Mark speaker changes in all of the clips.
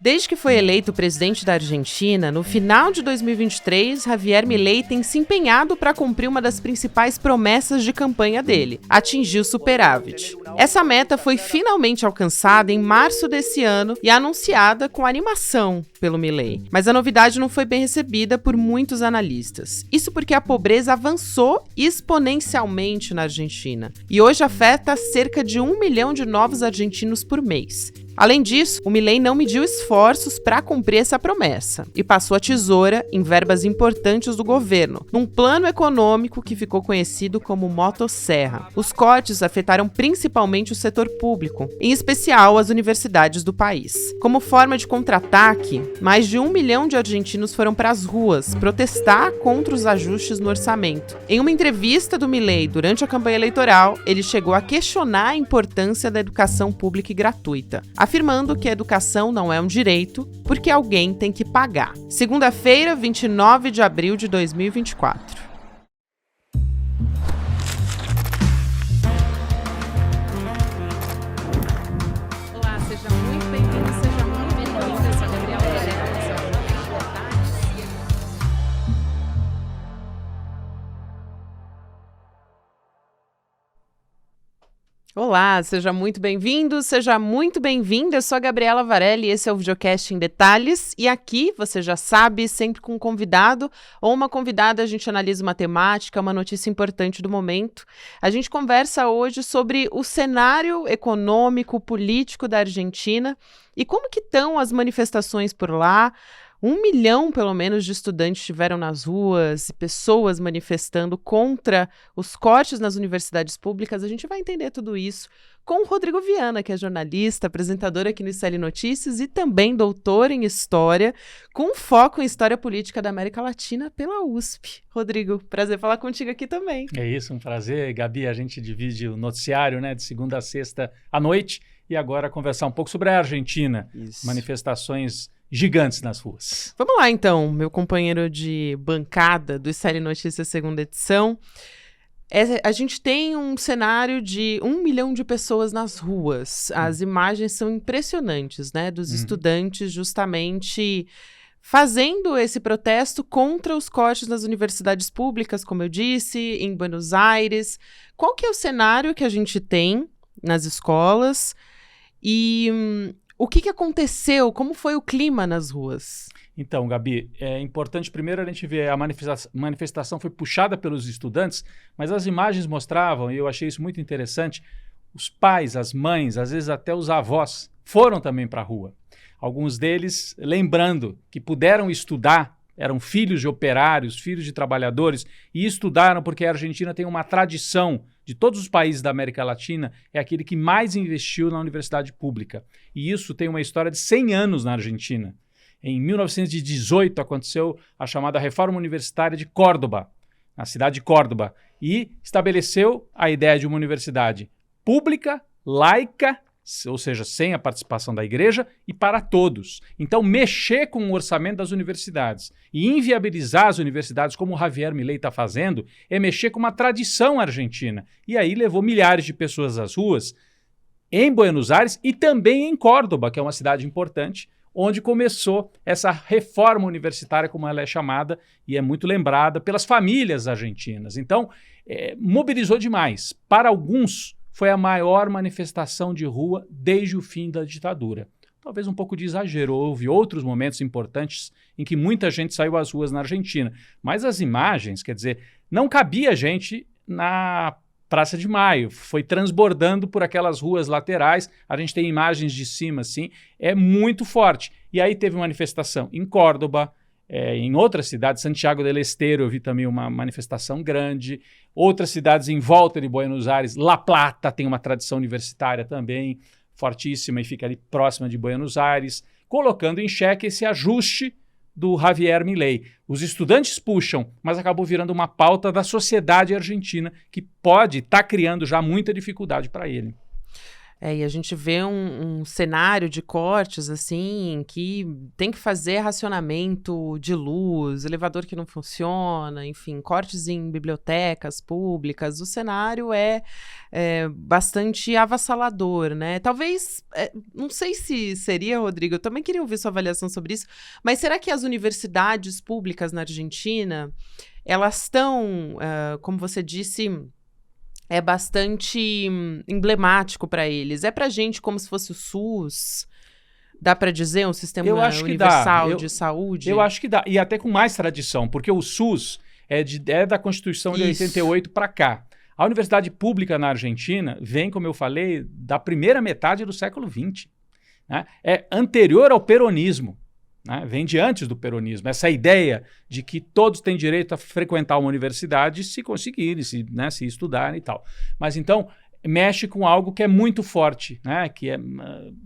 Speaker 1: Desde que foi eleito presidente da Argentina, no final de 2023, Javier Milei tem se empenhado para cumprir uma das principais promessas de campanha dele: atingir o superávit. Essa meta foi finalmente alcançada em março desse ano e anunciada com animação pelo Milei. Mas a novidade não foi bem recebida por muitos analistas. Isso porque a pobreza avançou exponencialmente na Argentina e hoje afeta cerca de 1 milhão de novos argentinos por mês. Além disso, o Milei não mediu esforços para cumprir essa promessa e passou a tesoura em verbas importantes do governo, num plano econômico que ficou conhecido como Motosserra. Os cortes afetaram principalmente o setor público, em especial as universidades do país. Como forma de contra-ataque, mais de 1 milhão de argentinos foram para as ruas protestar contra os ajustes no orçamento. Em uma entrevista do Milei durante a campanha eleitoral, ele chegou a questionar a importância da educação pública e gratuita, afirmando que a educação não é um direito, porque alguém tem que pagar. Segunda-feira, 29 de abril de 2024. Olá, seja muito bem-vindo, seja muito bem-vinda. Eu sou a Gabriela Varela, esse é o Olá, seja muito bem-vindo, seja muito bem-vinda. Eu sou a Gabriela Varela e esse é o Videocast em Detalhes. E aqui, você já sabe, sempre com um convidado ou uma convidada, a gente analisa uma temática, uma notícia importante do momento. A gente conversa hoje sobre o cenário econômico, político da Argentina e como que estão as manifestações por lá. 1 milhão, pelo menos, de estudantes estiveram nas ruas, pessoas manifestando contra os cortes nas universidades públicas. A gente vai entender tudo isso com o Rodrigo Viana, que é jornalista, apresentador aqui no ICL Notícias e também doutor em História, com foco em História Política da América Latina pela USP. Rodrigo, prazer falar contigo aqui também.
Speaker 2: É isso, um prazer. Gabi, a gente divide o noticiário, né, de segunda a sexta à noite e agora conversar um pouco sobre a Argentina. Isso. Manifestações gigantes nas ruas.
Speaker 1: Vamos lá, então, meu companheiro de bancada do ICL Notícias segunda edição. A gente tem um cenário de 1 milhão de pessoas nas ruas. As imagens são impressionantes, né? Dos estudantes justamente fazendo esse protesto contra os cortes nas universidades públicas, como eu disse, em Buenos Aires. Qual que é o cenário que a gente tem nas escolas? E o que aconteceu? Como foi o clima nas ruas?
Speaker 2: Então, Gabi, é importante primeiro a gente ver a manifestação foi puxada pelos estudantes, mas as imagens mostravam, e eu achei isso muito interessante, os pais, as mães, às vezes até os avós foram também para a rua. Alguns deles lembrando que puderam estudar, eram filhos de operários, filhos de trabalhadores, e estudaram porque a Argentina tem uma tradição de todos os países da América Latina, é aquele que mais investiu na universidade pública. E isso tem uma história de 100 anos na Argentina. Em 1918 aconteceu a chamada Reforma Universitária de Córdoba, na cidade de Córdoba, e estabeleceu a ideia de uma universidade pública, laica, ou seja, sem a participação da igreja, e para todos. Então, mexer com o orçamento das universidades e inviabilizar as universidades, como o Javier Milei está fazendo, é mexer com uma tradição argentina. E aí levou milhares de pessoas às ruas em Buenos Aires e também em Córdoba, que é uma cidade importante, onde começou essa reforma universitária, como ela é chamada, e é muito lembrada pelas famílias argentinas. Então, mobilizou demais. Para alguns, foi a maior manifestação de rua desde o fim da ditadura. Talvez um pouco de exagero, houve outros momentos importantes em que muita gente saiu às ruas na Argentina. Mas as imagens, quer dizer, não cabia gente na Praça de Maio, foi transbordando por aquelas ruas laterais, a gente tem imagens de cima assim, é muito forte. E aí teve manifestação em Córdoba, em outras cidades, Santiago del Estero, eu vi também uma manifestação grande, outras cidades em volta de Buenos Aires, La Plata tem uma tradição universitária também fortíssima e fica ali próxima de Buenos Aires, colocando em xeque esse ajuste do Javier Milei. Os estudantes puxam, mas acabou virando uma pauta da sociedade argentina que pode estar criando já muita dificuldade para ele.
Speaker 1: E a gente vê um cenário de cortes, assim, que tem que fazer racionamento de luz, elevador que não funciona, enfim, cortes em bibliotecas públicas. O cenário é bastante avassalador, né? Talvez, não sei se seria, Rodrigo, eu também queria ouvir sua avaliação sobre isso, mas será que as universidades públicas na Argentina, elas estão, como você disse, é bastante emblemático para eles? É para gente como se fosse o SUS? Dá para dizer um sistema universal de saúde?
Speaker 2: Eu acho que dá, e até com mais tradição, porque o SUS é da Constituição de 88 para cá. A universidade pública na Argentina vem, como eu falei, da primeira metade do século XX. Né? É anterior ao peronismo. Né? Vem de antes do peronismo. Essa ideia de que todos têm direito a frequentar uma universidade se conseguirem, se estudarem e tal. Mas então mexe com algo que é muito forte, né? Que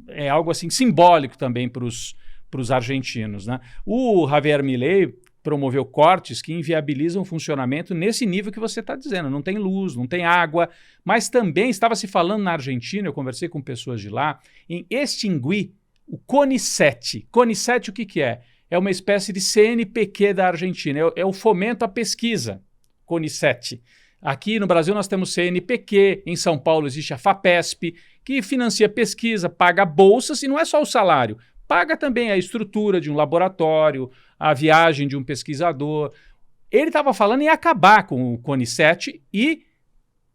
Speaker 2: é algo assim simbólico também para os argentinos. Né? O Javier Milei promoveu cortes que inviabilizam o funcionamento nesse nível que você está dizendo. Não tem luz, não tem água, mas também estava se falando na Argentina, eu conversei com pessoas de lá, em extinguir o CONICET. CONICET o que é? É uma espécie de CNPq da Argentina, é o fomento à pesquisa, CONICET. Aqui no Brasil nós temos CNPq, em São Paulo existe a FAPESP, que financia pesquisa, paga bolsas, e não é só o salário, paga também a estrutura de um laboratório, a viagem de um pesquisador. Ele estava falando em acabar com o CONICET e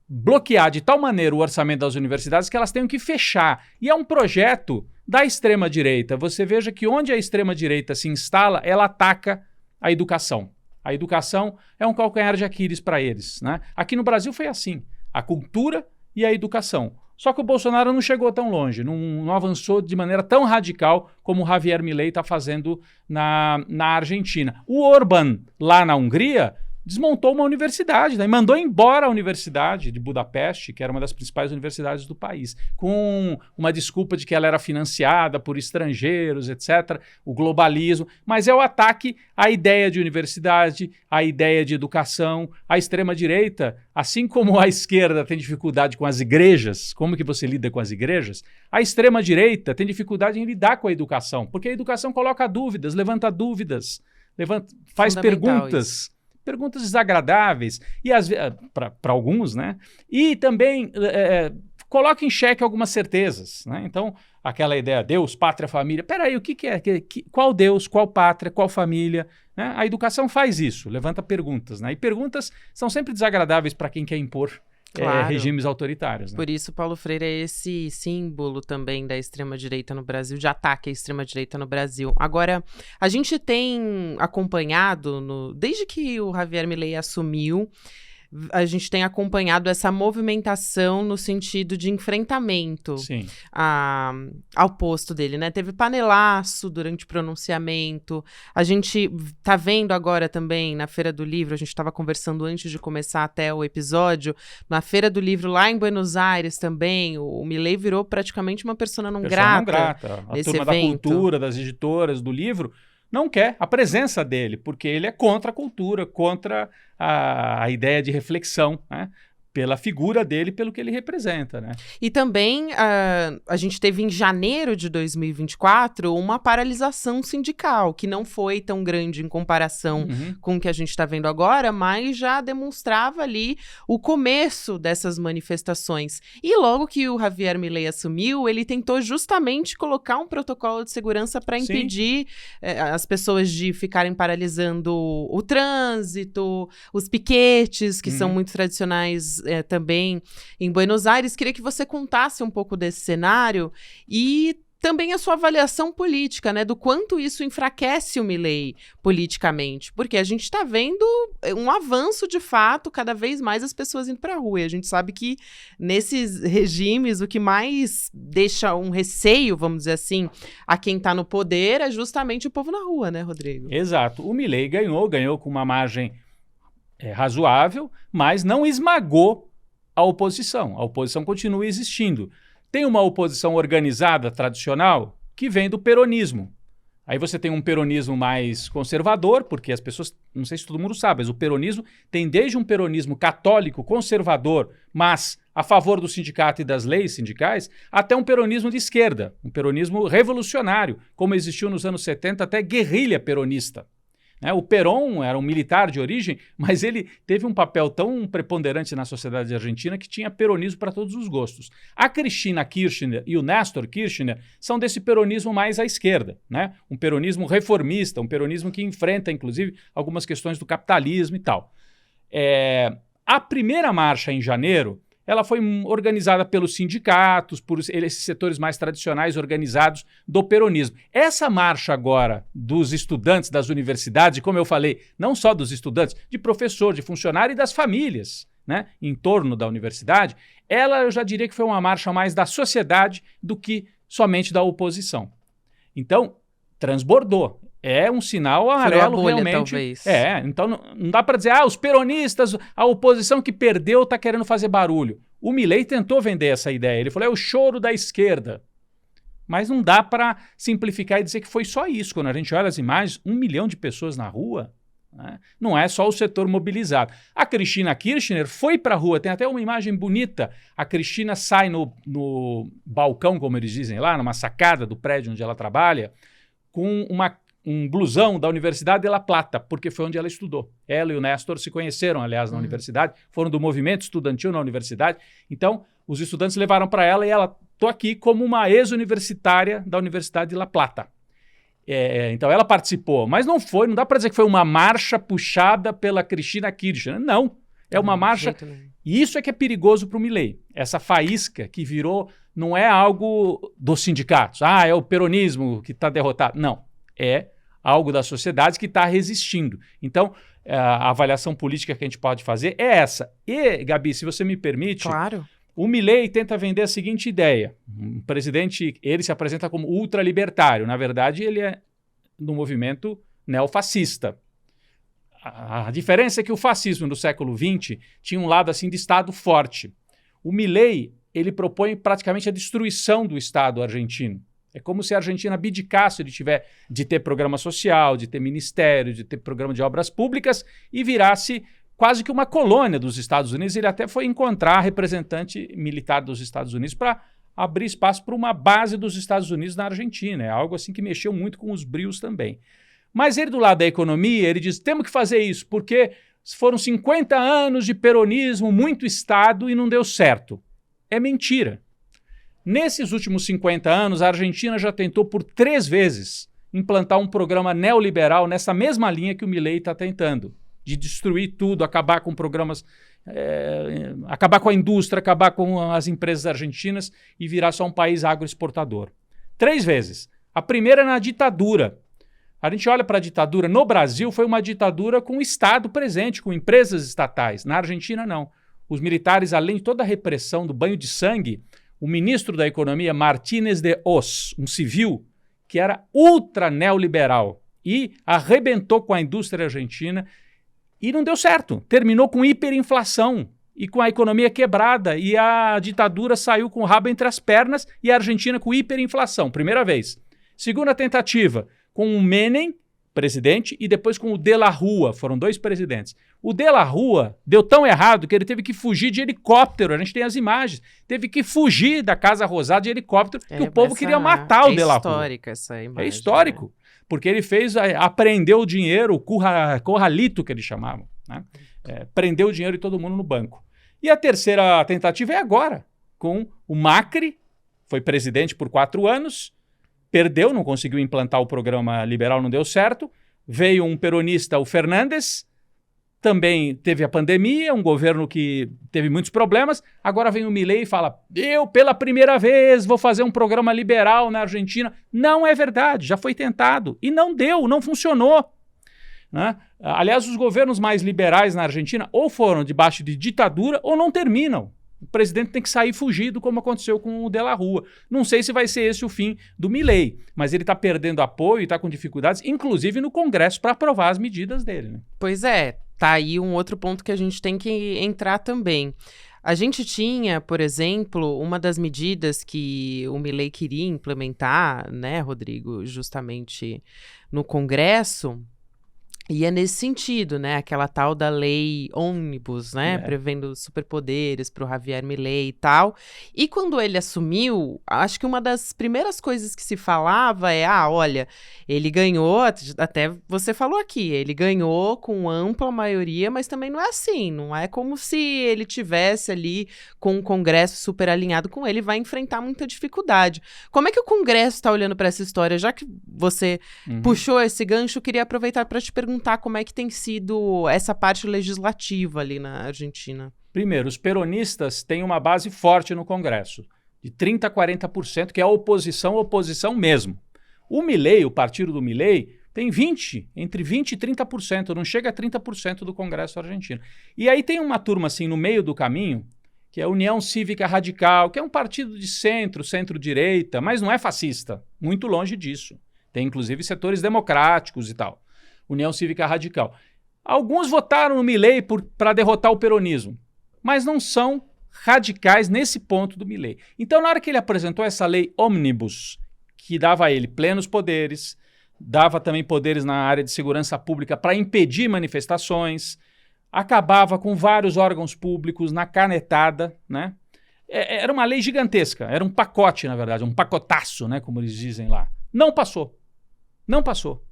Speaker 2: bloquear de tal maneira o orçamento das universidades que elas tenham que fechar. E é um projeto da extrema-direita. Você veja que onde a extrema-direita se instala, ela ataca a educação. A educação é um calcanhar de Aquiles para eles. Né? Aqui no Brasil foi assim, a cultura e a educação. Só que o Bolsonaro não chegou tão longe, não avançou de maneira tão radical como o Javier Milei está fazendo na Argentina. O Orbán, lá na Hungria, desmontou uma universidade, né? Mandou embora a Universidade de Budapeste, que era uma das principais universidades do país, com uma desculpa de que ela era financiada por estrangeiros, etc., o globalismo. Mas é o ataque à ideia de universidade, à ideia de educação. A extrema-direita, assim como a esquerda tem dificuldade com as igrejas, como que você lida com as igrejas? A extrema-direita tem dificuldade em lidar com a educação, porque a educação coloca dúvidas, levanta dúvidas, faz perguntas. Perguntas desagradáveis, e para alguns, né? E também coloca em xeque algumas certezas, né? Então, aquela ideia, Deus, pátria, família. Peraí, o que é? Qual Deus, qual pátria, qual família? Né? A educação faz isso, levanta perguntas, né? E perguntas são sempre desagradáveis para quem quer impor regimes autoritários. Né?
Speaker 1: Por isso, Paulo Freire é esse símbolo também da extrema-direita no Brasil, de ataque à extrema-direita no Brasil. Agora, a gente tem acompanhado, desde que o Javier Milei assumiu, a gente tem acompanhado essa movimentação no sentido de enfrentamento ao posto dele, né? Teve panelaço durante o pronunciamento. A gente tá vendo agora também na Feira do Livro, a gente estava conversando antes de começar até o episódio, na Feira do Livro lá em Buenos Aires também, o Milei virou praticamente uma persona não grata.
Speaker 2: A turma da cultura, das editoras, do livro, não quer a presença dele, porque ele é contra a cultura, contra a ideia de reflexão, né? Pela figura dele, pelo que ele representa, né?
Speaker 1: E também a gente teve em janeiro de 2024 uma paralisação sindical, que não foi tão grande em comparação com o que a gente está vendo agora, mas já demonstrava ali o começo dessas manifestações. E logo que o Javier Milei assumiu, ele tentou justamente colocar um protocolo de segurança para impedir as pessoas de ficarem paralisando o trânsito, os piquetes, que são muito tradicionais também em Buenos Aires. Queria que você contasse um pouco desse cenário e também a sua avaliação política, né, do quanto isso enfraquece o Milei politicamente, porque a gente está vendo um avanço de fato, cada vez mais as pessoas indo para a rua, e a gente sabe que nesses regimes o que mais deixa um receio, vamos dizer assim, a quem está no poder é justamente o povo na rua, né, Rodrigo?
Speaker 2: Exato, o Milei ganhou com uma margem razoável, mas não esmagou a oposição continua existindo. Tem uma oposição organizada, tradicional, que vem do peronismo. Aí você tem um peronismo mais conservador, porque as pessoas, não sei se todo mundo sabe, mas o peronismo tem desde um peronismo católico, conservador, mas a favor do sindicato e das leis sindicais, até um peronismo de esquerda, um peronismo revolucionário, como existiu nos anos 70, até guerrilha peronista. O Perón era um militar de origem, mas ele teve um papel tão preponderante na sociedade argentina que tinha peronismo para todos os gostos. A Cristina Kirchner e o Néstor Kirchner são desse peronismo mais à esquerda, um peronismo reformista, um peronismo que enfrenta, inclusive, algumas questões do capitalismo e tal. A primeira marcha em janeiro, ela foi organizada pelos sindicatos, por esses setores mais tradicionais organizados do peronismo. Essa marcha agora dos estudantes das universidades, e como eu falei, não só dos estudantes, de professor, de funcionário e das famílias, em torno da universidade, ela eu já diria que foi uma marcha mais da sociedade do que somente da oposição. Então, transbordou. É um sinal amarelo
Speaker 1: bolha,
Speaker 2: realmente.
Speaker 1: Talvez.
Speaker 2: Então não dá para dizer, os peronistas, a oposição que perdeu está querendo fazer barulho. O Milei tentou vender essa ideia. Ele falou, é o choro da esquerda. Mas não dá para simplificar e dizer que foi só isso. Quando a gente olha as imagens, 1 milhão de pessoas na rua, não é só o setor mobilizado. A Cristina Kirchner foi para a rua, tem até uma imagem bonita. A Cristina sai no balcão, como eles dizem lá, numa sacada do prédio onde ela trabalha, com um blusão da Universidade de La Plata, porque foi onde ela estudou. Ela e o Néstor se conheceram, aliás, na universidade, foram do movimento estudantil na universidade. Então, os estudantes levaram para ela e ela, estou aqui como uma ex-universitária da Universidade de La Plata. Então, ela participou, mas não dá para dizer que foi uma marcha puxada pela Cristina Kirchner. Não, é uma marcha... E isso é que é perigoso para o Milei. Essa faísca que virou, não é algo dos sindicatos. É o peronismo que está derrotado. Não, é algo da sociedade que está resistindo. Então, a avaliação política que a gente pode fazer é essa. E, Gabi, se você me permite,
Speaker 1: claro.
Speaker 2: O Milei tenta vender a seguinte ideia. Um presidente, ele se apresenta como ultralibertário. Na verdade, ele é do movimento neofascista. A diferença é que o fascismo no século XX tinha um lado assim de Estado forte. O Milei, ele propõe praticamente a destruição do Estado argentino. É como se a Argentina abdicasse de ter programa social, de ter ministério, de ter programa de obras públicas e virasse quase que uma colônia dos Estados Unidos. Ele até foi encontrar representante militar dos Estados Unidos para abrir espaço para uma base dos Estados Unidos na Argentina. É algo assim que mexeu muito com os brios também. Mas ele, do lado da economia, ele diz, temos que fazer isso, porque foram 50 anos de peronismo, muito Estado, e não deu certo. É mentira. Nesses últimos 50 anos, a Argentina já tentou por 3 vezes implantar um programa neoliberal nessa mesma linha que o Milei está tentando, de destruir tudo, acabar com programas, acabar com a indústria, acabar com as empresas argentinas e virar só um país agroexportador. 3 vezes. A primeira na ditadura. A gente olha para a ditadura. No Brasil, foi uma ditadura com o Estado presente, com empresas estatais. Na Argentina, não. Os militares, além de toda a repressão do banho de sangue, o ministro da Economia, Martínez de Hoz, um civil que era ultra neoliberal e arrebentou com a indústria argentina e não deu certo. Terminou com hiperinflação e com a economia quebrada e a ditadura saiu com o rabo entre as pernas e a Argentina com hiperinflação, primeira vez. Segunda tentativa, com o Menem, presidente, e depois com o De la Rúa, foram 2 presidentes. O De la Rúa deu tão errado que ele teve que fugir de helicóptero, a gente tem as imagens, teve que fugir da Casa Rosada de helicóptero, que o povo queria matar o De la Rúa. É
Speaker 1: histórica essa imagem.
Speaker 2: É histórico, porque ele apreendeu o dinheiro, o corralito que eles chamavam, prendeu o dinheiro de todo mundo no banco. E a terceira tentativa é agora, com o Macri, foi presidente por 4 anos, perdeu, não conseguiu implantar o programa liberal, não deu certo. Veio um peronista, o Fernandes, também teve a pandemia, um governo que teve muitos problemas. Agora vem o Milei e fala, eu pela primeira vez vou fazer um programa liberal na Argentina. Não é verdade, já foi tentado e não deu, não funcionou. Aliás, os governos mais liberais na Argentina ou foram debaixo de ditadura ou não terminam. O presidente tem que sair fugido, como aconteceu com o De la Rúa. Não sei se vai ser esse o fim do Milei, mas ele está perdendo apoio e está com dificuldades, inclusive no Congresso, para aprovar as medidas dele.
Speaker 1: Pois é, tá aí um outro ponto que a gente tem que entrar também. A gente tinha, por exemplo, uma das medidas que o Milei queria implementar, né, Rodrigo, justamente no Congresso, E é nesse sentido, né? Aquela tal da lei ônibus, né? Prevendo superpoderes para o Javier Milei e tal. E quando ele assumiu, acho que uma das primeiras coisas que se falava é, olha, ele ganhou, até você falou aqui, ele ganhou com ampla maioria, mas também não é assim, não é como se ele tivesse ali com o Congresso super alinhado com ele, vai enfrentar muita dificuldade. Como é que o Congresso está olhando para essa história? Já que você puxou esse gancho, eu queria aproveitar para te perguntar como é que tem sido essa parte legislativa ali na Argentina.
Speaker 2: Primeiro, os peronistas têm uma base forte no Congresso, de 30% a 40%, que é a oposição mesmo. O Milei, o partido do Milei, tem entre 20% e 30%, não chega a 30% do Congresso argentino. E aí tem uma turma assim no meio do caminho, que é a União Cívica Radical, que é um partido de centro-direita, mas não é fascista, muito longe disso. Tem inclusive setores democráticos e tal. União Cívica Radical. Alguns votaram no Milei para derrotar o peronismo, mas não são radicais nesse ponto do Milei. Então, na hora que ele apresentou essa lei ônibus, que dava a ele plenos poderes, dava também poderes na área de segurança pública para impedir manifestações, acabava com vários órgãos públicos na canetada, né? Era uma lei gigantesca, era um pacote, na verdade, um pacotaço, né, como eles dizem lá. Não passou. Não passou.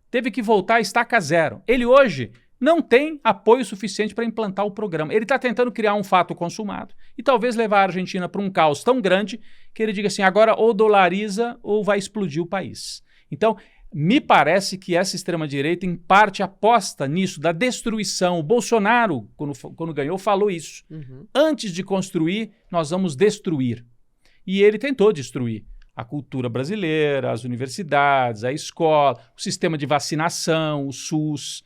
Speaker 2: Teve que voltar a estaca zero. Ele hoje não tem apoio suficiente para implantar o programa. Ele está tentando criar um fato consumado e talvez levar a Argentina para um caos tão grande que ele diga assim, agora ou dolariza ou vai explodir o país. Então, me parece que essa extrema-direita, em parte, aposta nisso, da destruição. O Bolsonaro, quando ganhou, falou isso. Antes de construir, nós vamos destruir. E ele tentou destruir a cultura brasileira, as universidades, a escola, o sistema de vacinação, o SUS,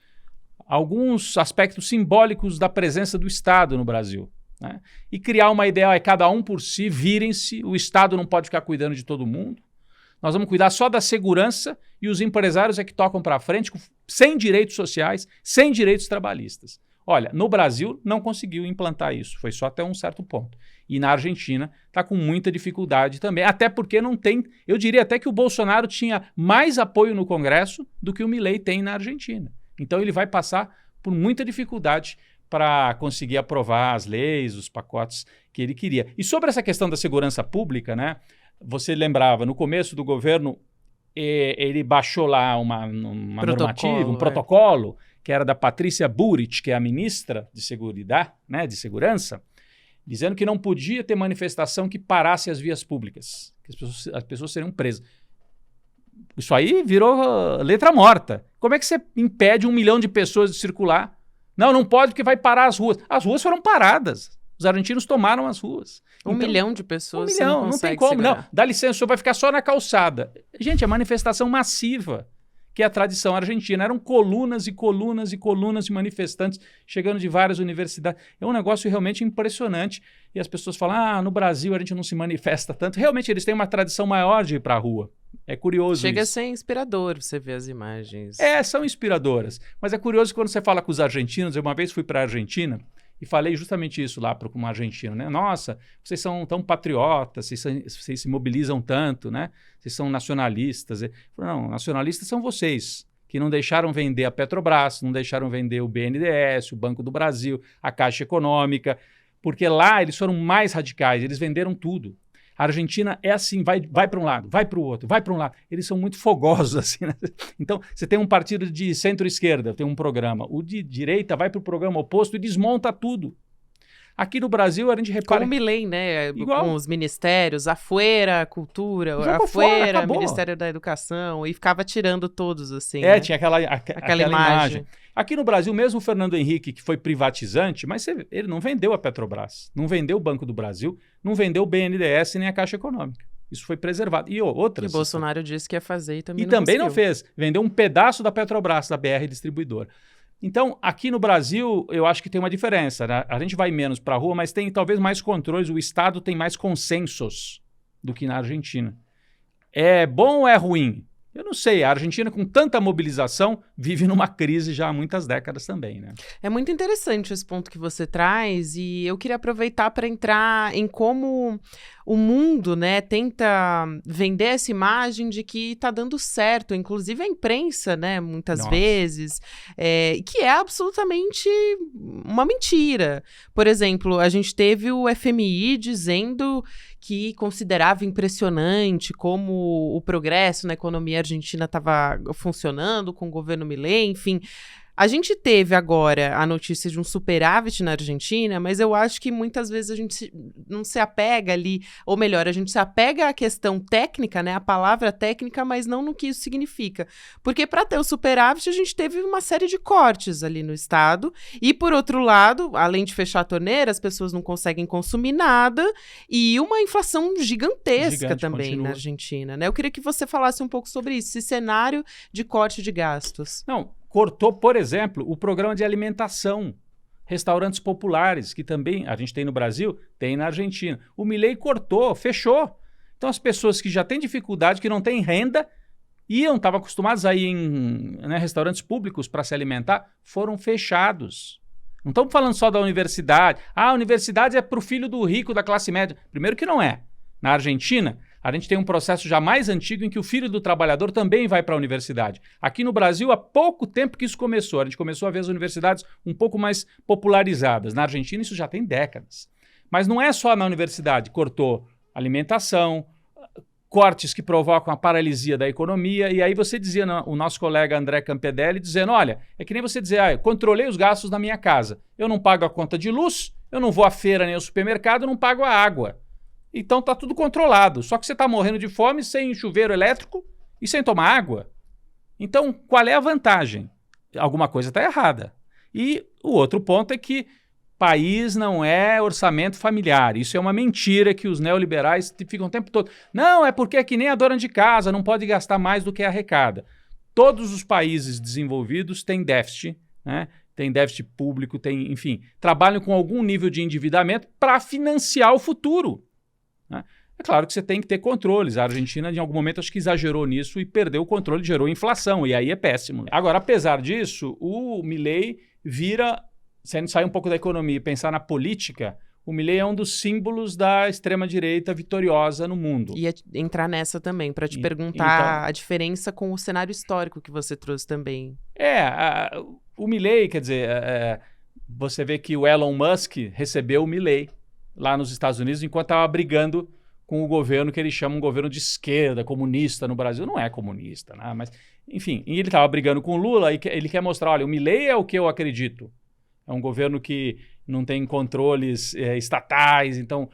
Speaker 2: alguns aspectos simbólicos da presença do Estado no Brasil, né? E criar uma ideia, cada um por si, virem-se, o Estado não pode ficar cuidando de todo mundo, nós vamos cuidar só da segurança e os empresários é que tocam para frente, sem direitos sociais, sem direitos trabalhistas. Olha, no Brasil não conseguiu implantar isso, foi só até um certo ponto. E na Argentina está com muita dificuldade também, até porque não tem, eu diria até que o Bolsonaro tinha mais apoio no Congresso do que o Milei tem na Argentina. Então ele vai passar por muita dificuldade para conseguir aprovar as leis, os pacotes que ele queria. E sobre essa questão da segurança pública, né? Você lembrava, no começo do governo, ele baixou lá uma normativa, um protocolo, que era da Patrícia Bullrich, que é a ministra de Seguridade, né, de Segurança, dizendo que não podia ter manifestação que parasse as vias públicas, que as pessoas seriam presas. Isso aí virou letra morta. Como é que você impede 1 milhão de pessoas de circular? Não pode porque vai parar as ruas. As ruas foram paradas. Os argentinos tomaram as ruas.
Speaker 1: 1 milhão de pessoas.
Speaker 2: 1 milhão, não tem como. Não, dá licença, o senhor vai ficar só na calçada. Gente, é manifestação massiva, que é a tradição argentina. Eram colunas e colunas e colunas de manifestantes chegando de várias universidades. É um negócio realmente impressionante. E as pessoas falam, no Brasil a gente não se manifesta tanto. Realmente, eles têm uma tradição maior de ir para a rua. É curioso
Speaker 1: Chega
Speaker 2: isso.
Speaker 1: a ser inspirador você ver as imagens.
Speaker 2: São inspiradoras. Mas é curioso que quando você fala com os argentinos, eu uma vez fui para a Argentina e falei justamente isso lá para um argentino, né? Nossa, vocês são tão patriotas, vocês se mobilizam tanto, né? Vocês são nacionalistas. Eu falei, não, nacionalistas são vocês, que não deixaram vender a Petrobras, não deixaram vender o BNDES, o Banco do Brasil, a Caixa Econômica, porque lá eles foram mais radicais, eles venderam tudo. A Argentina é assim, vai para um lado, vai para o outro, vai para um lado. Eles são muito fogosos, assim, né? Então, você tem um partido de centro-esquerda, tem um programa. O de direita vai para o programa oposto e desmonta tudo. Aqui no Brasil, a gente repara...
Speaker 1: Como o Milei, né?
Speaker 2: Igual.
Speaker 1: Com os ministérios, Afuera, Cultura,
Speaker 2: Jogou fora, acabou.
Speaker 1: Ministério da Educação, e ficava tirando todos, assim.
Speaker 2: Tinha aquela imagem. Aqui no Brasil, mesmo o Fernando Henrique, que foi privatizante, mas ele não vendeu a Petrobras, não vendeu o Banco do Brasil, não vendeu o BNDES nem a Caixa Econômica. Isso foi preservado. E outras.
Speaker 1: E Bolsonaro disse que ia fazer e também
Speaker 2: não fez. Vendeu um pedaço da Petrobras, da BR Distribuidora. Então, aqui no Brasil, eu acho que tem uma diferença, né? A gente vai menos para a rua, mas tem talvez mais controles. O Estado tem mais consensos do que na Argentina. É bom ou é ruim? Eu não sei, a Argentina com tanta mobilização vive numa crise já há muitas décadas também, né?
Speaker 1: É muito interessante esse ponto que você traz e eu queria aproveitar para entrar em como o mundo, né, tenta vender essa imagem de que está dando certo, inclusive a imprensa, né, muitas vezes, que é absolutamente uma mentira. Por exemplo, a gente teve o FMI dizendo que considerava impressionante como o progresso na economia argentina estava funcionando com o governo Milei, enfim. A gente teve agora a notícia de um superávit na Argentina, mas eu acho que muitas vezes a gente não se apega ali, ou melhor, a gente se apega à questão técnica, né, a palavra técnica, mas não no que isso significa. Porque para ter o superávit, a gente teve uma série de cortes ali no Estado, e por outro lado, além de fechar a torneira, as pessoas não conseguem consumir nada, e uma inflação gigantesca também na Argentina, né? Eu queria que você falasse um pouco sobre isso, esse cenário de corte de gastos.
Speaker 2: Não, cortou, por exemplo, o programa de alimentação, restaurantes populares, que também a gente tem no Brasil, tem na Argentina. O Milei cortou, fechou. Então as pessoas que já têm dificuldade, que não têm renda, estavam acostumadas a ir em restaurantes públicos para se alimentar, foram fechados. Não estamos falando só da universidade. A universidade é para o filho do rico da classe média. Primeiro que não é. Na Argentina, a gente tem um processo já mais antigo em que o filho do trabalhador também vai para a universidade. Aqui no Brasil, há pouco tempo que isso começou. A gente começou a ver as universidades um pouco mais popularizadas. Na Argentina, isso já tem décadas. Mas não é só na universidade. Cortou alimentação, cortes que provocam a paralisia da economia. E aí você dizia, o nosso colega André Campedelli, dizendo, olha, é que nem você dizer, eu controlei os gastos da minha casa. Eu não pago a conta de luz, eu não vou à feira nem ao supermercado, eu não pago a água. Então está tudo controlado. Só que você está morrendo de fome sem chuveiro elétrico e sem tomar água. Então, qual é a vantagem? Alguma coisa está errada. E o outro ponto é que país não é orçamento familiar. Isso é uma mentira que os neoliberais ficam o tempo todo. Não, é porque é que nem a dona de casa, não pode gastar mais do que arrecada. Todos os países desenvolvidos têm déficit, né? Tem déficit público, enfim, trabalham com algum nível de endividamento para financiar o futuro. É claro que você tem que ter controles. A Argentina, em algum momento, acho que exagerou nisso e perdeu o controle, gerou inflação, e aí é péssimo. Agora, apesar disso, o Milei se a gente sair um pouco da economia e pensar na política, o Milei é um dos símbolos da extrema-direita vitoriosa no mundo.
Speaker 1: Ia entrar nessa também, para te perguntar a diferença com o cenário histórico que você trouxe também.
Speaker 2: O Milei, quer dizer, você vê que o Elon Musk recebeu o Milei lá nos Estados Unidos, enquanto estava brigando com o governo que ele chama um governo de esquerda, comunista no Brasil. Não é comunista, né? Mas, enfim, e ele estava brigando com o Lula e ele quer mostrar, olha, o Milei é o que eu acredito. É um governo que não tem controles estatais, então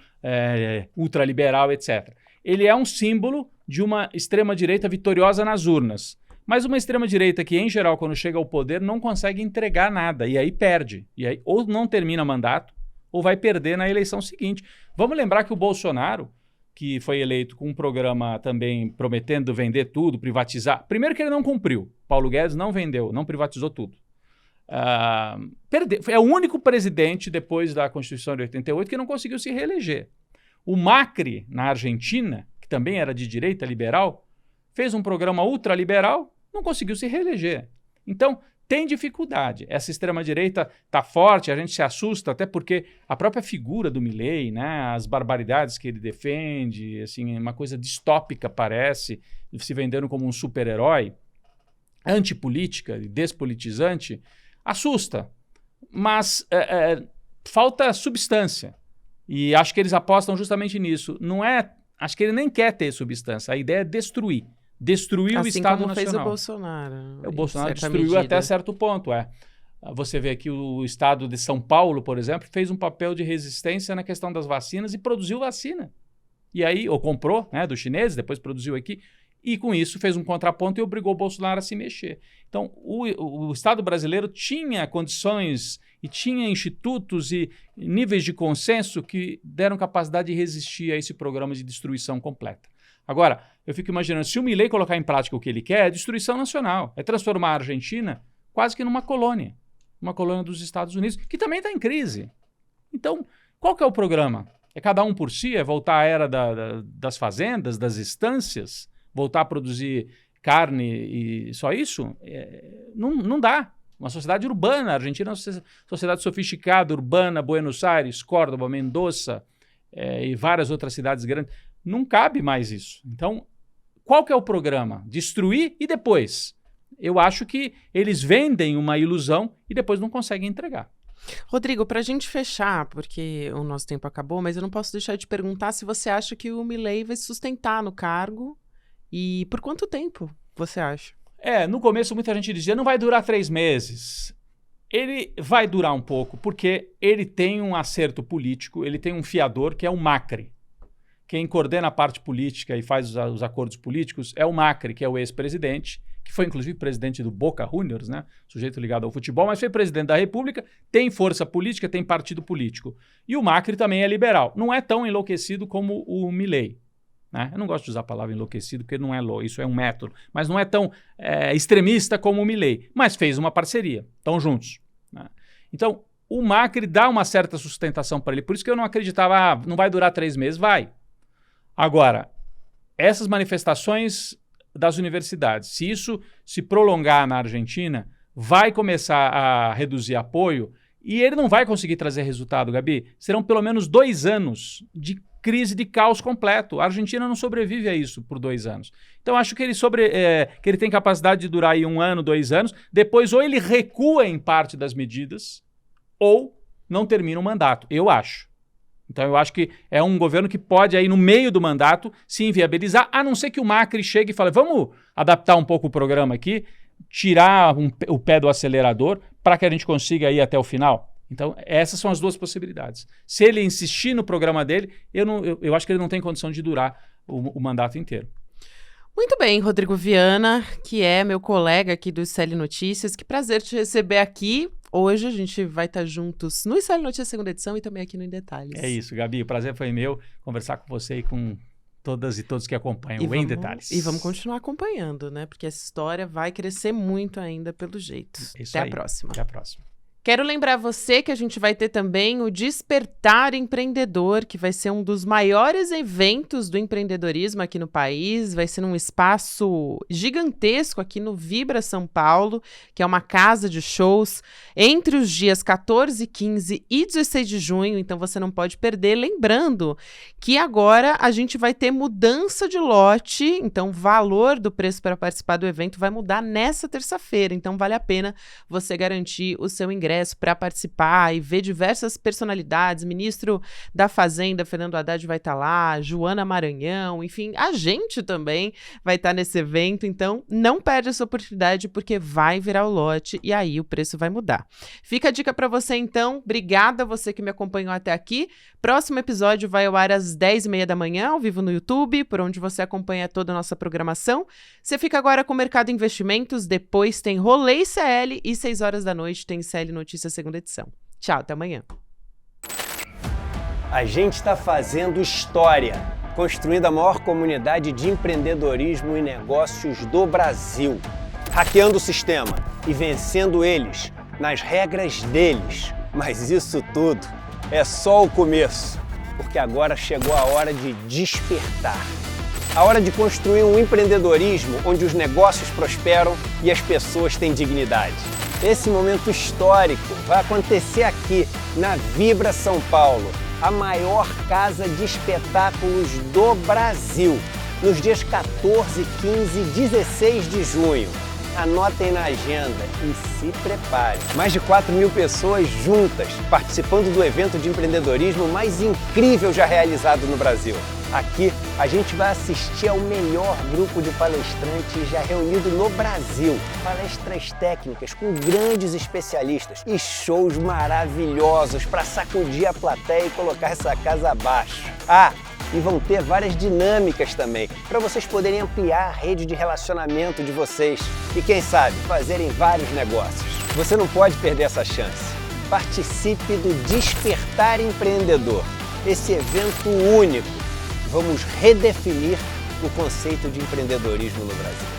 Speaker 2: ultraliberal, etc. Ele é um símbolo de uma extrema-direita vitoriosa nas urnas. Mas uma extrema-direita que, em geral, quando chega ao poder, não consegue entregar nada, e aí perde. E aí ou não termina mandato, ou vai perder na eleição seguinte. Vamos lembrar que o Bolsonaro, que foi eleito com um programa também prometendo vender tudo, privatizar. Primeiro que ele não cumpriu. Paulo Guedes não vendeu, não privatizou tudo. Perdeu. É o único presidente, depois da Constituição de 88, que não conseguiu se reeleger. O Macri, na Argentina, que também era de direita liberal, fez um programa ultraliberal, não conseguiu se reeleger. Então, tem dificuldade. Essa extrema-direita está forte, a gente se assusta, até porque a própria figura do Milei, né, as barbaridades que ele defende, assim, uma coisa distópica parece, se vendendo como um super-herói, antipolítica e despolitizante, assusta. Mas falta substância. E acho que eles apostam justamente nisso. Acho que ele nem quer ter substância, a ideia é destruir. Destruiu o Estado Nacional.
Speaker 1: Assim como fez o Bolsonaro.
Speaker 2: O Bolsonaro destruiu até certo ponto, Você vê que o Estado de São Paulo, por exemplo, fez um papel de resistência na questão das vacinas e produziu vacina. E aí, ou comprou, né, dos chineses, depois produziu aqui, e com isso fez um contraponto e obrigou o Bolsonaro a se mexer. Então, o Estado brasileiro tinha condições e tinha institutos e níveis de consenso que deram capacidade de resistir a esse programa de destruição completa. Agora, eu fico imaginando, se o Milei colocar em prática o que ele quer, é destruição nacional. É transformar a Argentina quase que numa colônia. Uma colônia dos Estados Unidos, que também está em crise. Então, qual que é o programa? É cada um por si? É voltar à era das fazendas, das estâncias? Voltar a produzir carne e só isso, não dá. Uma sociedade urbana, a Argentina é uma sociedade sofisticada, urbana, Buenos Aires, Córdoba, Mendoza e várias outras cidades grandes. Não cabe mais isso. Então, qual que é o programa? Destruir e depois? Eu acho que eles vendem uma ilusão e depois não conseguem entregar.
Speaker 1: Rodrigo, para a gente fechar, porque o nosso tempo acabou, mas eu não posso deixar de perguntar se você acha que o Milei vai se sustentar no cargo e por quanto tempo você acha?
Speaker 2: No começo muita gente dizia, não vai durar 3 meses. Ele vai durar um pouco, porque ele tem um acerto político, ele tem um fiador que é o Macri. Quem coordena a parte política e faz os acordos políticos é o Macri, que é o ex-presidente, que foi inclusive presidente do Boca Juniors, né? Sujeito ligado ao futebol, mas foi presidente da República, tem força política, tem partido político. E o Macri também é liberal. Não é tão enlouquecido como o Milei. Né? Eu não gosto de usar a palavra enlouquecido, porque não é isso é um método, mas não é tão extremista como o Milei, mas fez uma parceria, estão juntos. Né? Então, o Macri dá uma certa sustentação para ele, por isso que eu não acreditava, não vai durar 3 meses, vai. Agora, essas manifestações das universidades, se isso se prolongar na Argentina, vai começar a reduzir apoio e ele não vai conseguir trazer resultado, Gabi. Serão pelo menos 2 anos de crise de caos completo. A Argentina não sobrevive a isso por 2 anos. Então, acho que que ele tem capacidade de durar aí 1 ano, 2 anos. Depois, ou ele recua em parte das medidas, ou não termina o mandato. Eu acho. Então, eu acho que é um governo que pode, aí no meio do mandato, se inviabilizar, a não ser que o Macri chegue e fale, vamos adaptar um pouco o programa aqui, tirar o pé do acelerador para que a gente consiga ir até o final. Então, essas são as 2 possibilidades. Se ele insistir no programa dele, eu acho que ele não tem condição de durar o mandato inteiro.
Speaker 1: Muito bem, Rodrigo Viana, que é meu colega aqui do ICL Notícias. Que prazer te receber aqui. Hoje a gente vai estar juntos no ICL Notícias segunda edição e também aqui no Em Detalhes.
Speaker 2: É isso, Gabi. O prazer foi meu conversar com você e com todas e todos que acompanham o Em Detalhes.
Speaker 1: E vamos continuar acompanhando, né? Porque essa história vai crescer muito ainda pelo jeito.
Speaker 2: Isso
Speaker 1: Até a próxima.
Speaker 2: Até a próxima.
Speaker 1: Quero lembrar você que a gente vai ter também o Despertar Empreendedor, que vai ser um dos maiores eventos do empreendedorismo aqui no país. Vai ser num espaço gigantesco aqui no Vibra São Paulo, que é uma casa de shows, entre os dias 14, 15 e 16 de junho. Então você não pode perder. Lembrando que agora a gente vai ter mudança de lote. Então o valor do preço para participar do evento vai mudar nessa terça-feira. Então vale a pena você garantir o seu ingresso para participar e ver diversas personalidades. Ministro da Fazenda, Fernando Haddad, vai estar lá, Joana Maranhão, enfim, a gente também vai estar nesse evento. Então, não perde essa oportunidade, porque vai virar o lote e aí o preço vai mudar. Fica a dica para você, então. Obrigada a você que me acompanhou até aqui. Próximo episódio vai ao ar às 10h30 da manhã, ao vivo no YouTube, por onde você acompanha toda a nossa programação. Você fica agora com o Mercado Investimentos, depois tem Rolê ICL e 6 horas da noite tem ICL Notícias segunda edição. Tchau, até amanhã.
Speaker 3: A gente está fazendo história, construindo a maior comunidade de empreendedorismo e negócios do Brasil, hackeando o sistema e vencendo eles nas regras deles. Mas isso tudo é só o começo, porque agora chegou a hora de despertar. A hora de construir um empreendedorismo onde os negócios prosperam e as pessoas têm dignidade. Esse momento histórico vai acontecer aqui, na Vibra São Paulo, a maior casa de espetáculos do Brasil, nos dias 14, 15 e 16 de junho. Anotem na agenda e se preparem. Mais de 4.000 pessoas juntas, participando do evento de empreendedorismo mais incrível já realizado no Brasil. Aqui, a gente vai assistir ao melhor grupo de palestrantes já reunido no Brasil. Palestras técnicas com grandes especialistas e shows maravilhosos para sacudir a plateia e colocar essa casa abaixo. E vão ter várias dinâmicas também, para vocês poderem ampliar a rede de relacionamento de vocês e, quem sabe, fazerem vários negócios. Você não pode perder essa chance. Participe do Despertar Empreendedor, esse evento único. Vamos redefinir o conceito de empreendedorismo no Brasil.